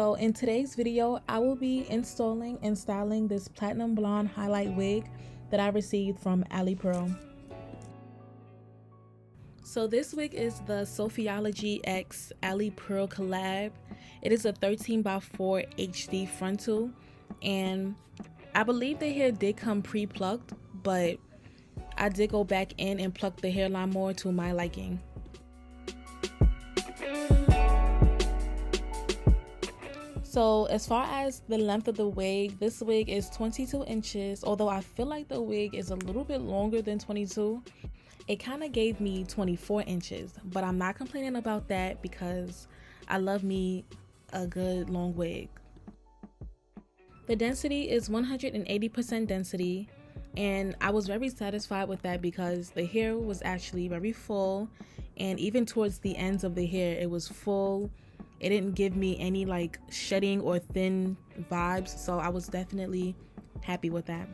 So in today's video, I will be installing and styling this platinum blonde highlight wig that I received from Alipearl. So this wig is the Sophiology X Alipearl collab. It is a 13x4 HD frontal, and I believe the hair did come pre-plucked, but I did go back in and pluck the hairline more to my liking. So as far as the length of the wig, this wig is 22 inches, although I feel like the wig is a little bit longer than 22. It kind of gave me 24 inches, but I'm not complaining about that because I love me a good long wig. The density is 180% density, and I was very satisfied with that because the hair was actually very full, and even towards the ends of the hair it was full. It didn't give me any like shedding or thin vibes, so I was definitely happy with that.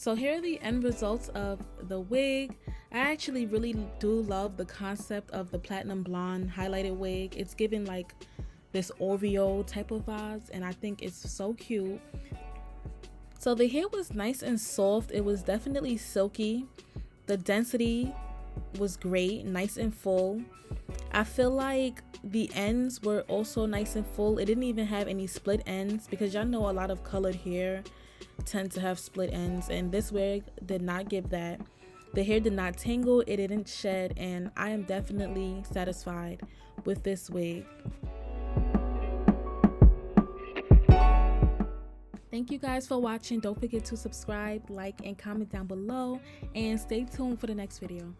So here are the end results of the wig. I actually really do love the concept of the platinum blonde highlighted wig. It's giving like this Oreo type of vibes, and I think it's so cute. So the hair was nice and soft. It was definitely silky. The density was great, nice and full. I feel like the ends were also nice and full. It didn't even have any split ends, because y'all know a lot of colored hair tend to have split ends, and this wig did not give that. The hair did not tangle, it didn't shed, and I am definitely satisfied with this wig. Thank you guys for watching. Don't forget to subscribe, like, and comment down below, and stay tuned for the next video.